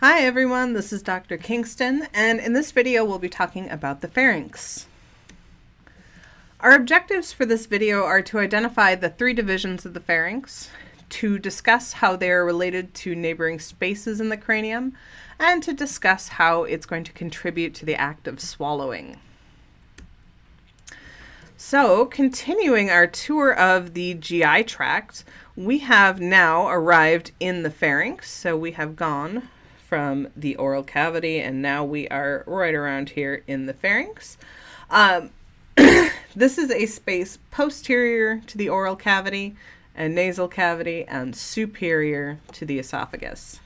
Hi everyone, this is Dr. Kingston, and in this video we'll be talking about the pharynx. Our objectives for this video are to identify the three divisions of the pharynx, to discuss how they are related to neighboring spaces in the cranium, and to discuss how it's going to contribute to the act of swallowing. So, continuing our tour of the GI tract, we have now arrived in the pharynx. So we have gone from the oral cavity and now we are right around here in the pharynx. This is a space posterior to the oral cavity and nasal cavity and superior to the esophagus.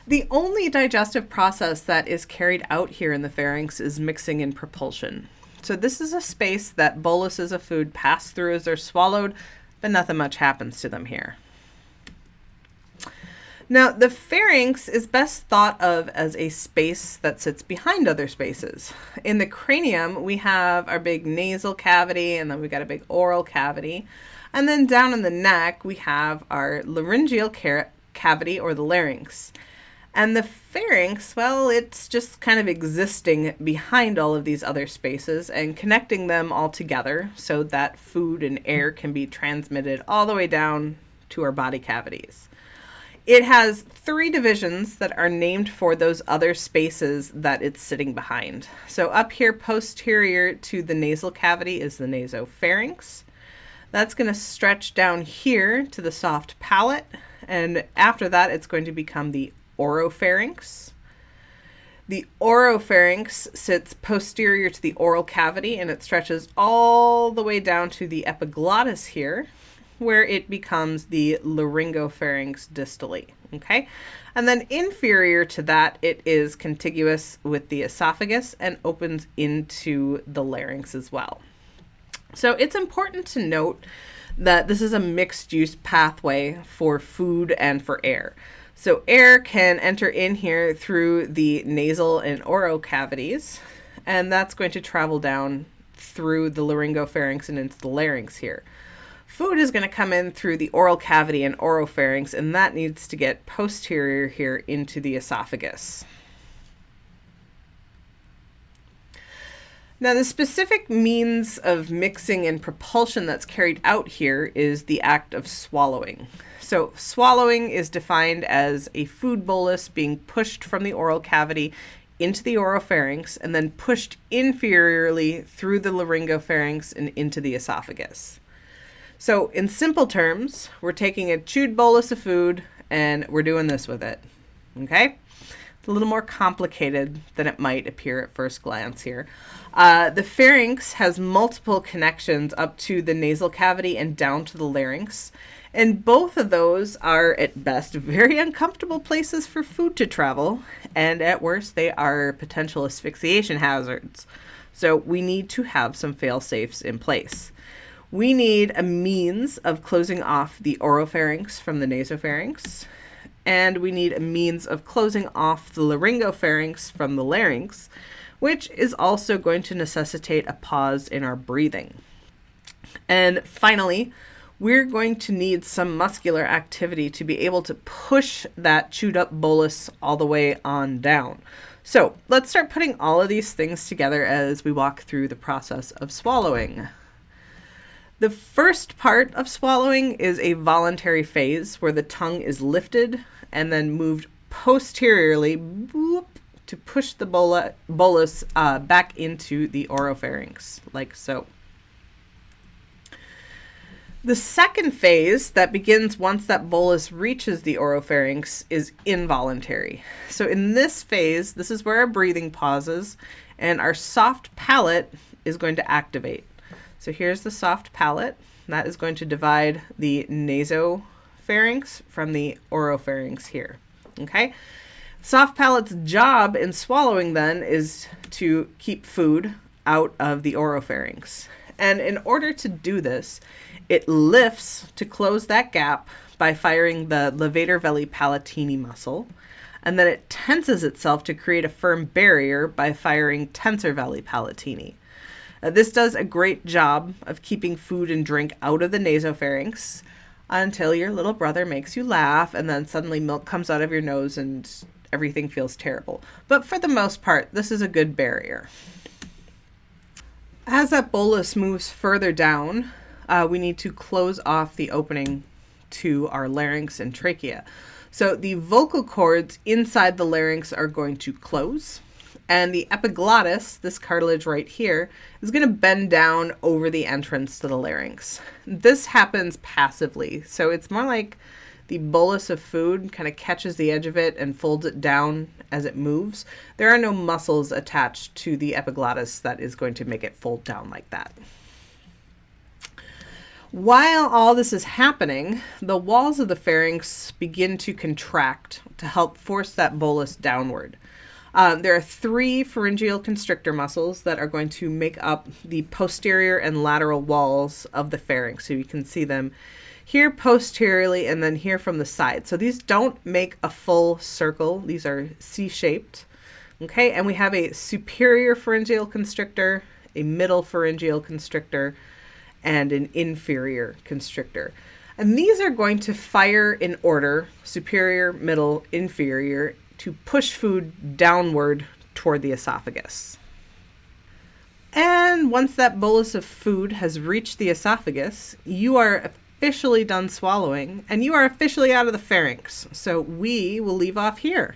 The only digestive process that is carried out here in the pharynx is mixing and propulsion. So this is a space that boluses of food pass through as they're swallowed, but nothing much happens to them here. Now, the pharynx is best thought of as a space that sits behind other spaces. In the cranium, we have our big nasal cavity, and then we've got a big oral cavity. And then down in the neck, we have our laryngeal cavity, or the larynx. And the pharynx, well, it's just kind of existing behind all of these other spaces and connecting them all together so that food and air can be transmitted all the way down to our body cavities. It has three divisions that are named for those other spaces that it's sitting behind. So up here posterior to the nasal cavity is the nasopharynx. That's going to stretch down here to the soft palate, and after that it's going to become the oropharynx. The oropharynx sits posterior to the oral cavity and it stretches all the way down to the epiglottis here, where it becomes the laryngopharynx distally, okay? And then inferior to that, it is contiguous with the esophagus and opens into the larynx as well. So it's important to note that this is a mixed use pathway for food and for air. So air can enter in here through the nasal and oral cavities, and that's going to travel down through the laryngopharynx and into the larynx here. Food is going to come in through the oral cavity and oropharynx, and that needs to get posterior here into the esophagus. Now, the specific means of mixing and propulsion that's carried out here is the act of swallowing. So swallowing is defined as a food bolus being pushed from the oral cavity into the oropharynx and then pushed inferiorly through the laryngopharynx and into the esophagus. So in simple terms, we're taking a chewed bolus of food and we're doing this with it, okay? It's a little more complicated than it might appear at first glance here. The pharynx has multiple connections up to the nasal cavity and down to the larynx. And both of those are, at best, very uncomfortable places for food to travel. And at worst, they are potential asphyxiation hazards. So we need to have some fail-safes in place. We need a means of closing off the oropharynx from the nasopharynx. And we need a means of closing off the laryngopharynx from the larynx, which is also going to necessitate a pause in our breathing. And finally, we're going to need some muscular activity to be able to push that chewed up bolus all the way on down. So let's start putting all of these things together as we walk through the process of swallowing. The first part of swallowing is a voluntary phase where the tongue is lifted and then moved posteriorly to push the bolus back into the oropharynx, like so. The second phase that begins once that bolus reaches the oropharynx is involuntary. So in this phase, this is where our breathing pauses and our soft palate is going to activate. So here's the soft palate. That is going to divide the nasopharynx from the oropharynx here, okay? Soft palate's job in swallowing then is to keep food out of the oropharynx. And in order to do this, it lifts to close that gap by firing the levator veli palatini muscle, and then it tenses itself to create a firm barrier by firing tensor veli palatini. This does a great job of keeping food and drink out of the nasopharynx, until your little brother makes you laugh, and then suddenly milk comes out of your nose and everything feels terrible. But for the most part, this is a good barrier. As that bolus moves further down, we need to close off the opening to our larynx and trachea. So the vocal cords inside the larynx are going to close, and the epiglottis, this cartilage right here, is going to bend down over the entrance to the larynx. This happens passively, so it's more like the bolus of food kind of catches the edge of it and folds it down as it moves. There are no muscles attached to the epiglottis that is going to make it fold down like that. While all this is happening, the walls of the pharynx begin to contract to help force that bolus downward. There are 3 pharyngeal constrictor muscles that are going to make up the posterior and lateral walls of the pharynx. So you can see them here posteriorly and then here from the side. So these don't make a full circle. These are C-shaped. Okay, and we have a superior pharyngeal constrictor, a middle pharyngeal constrictor, and an inferior constrictor. And these are going to fire in order, superior, middle, inferior, to push food downward toward the esophagus. And once that bolus of food has reached the esophagus, you are officially done swallowing, and you are officially out of the pharynx. So we will leave off here.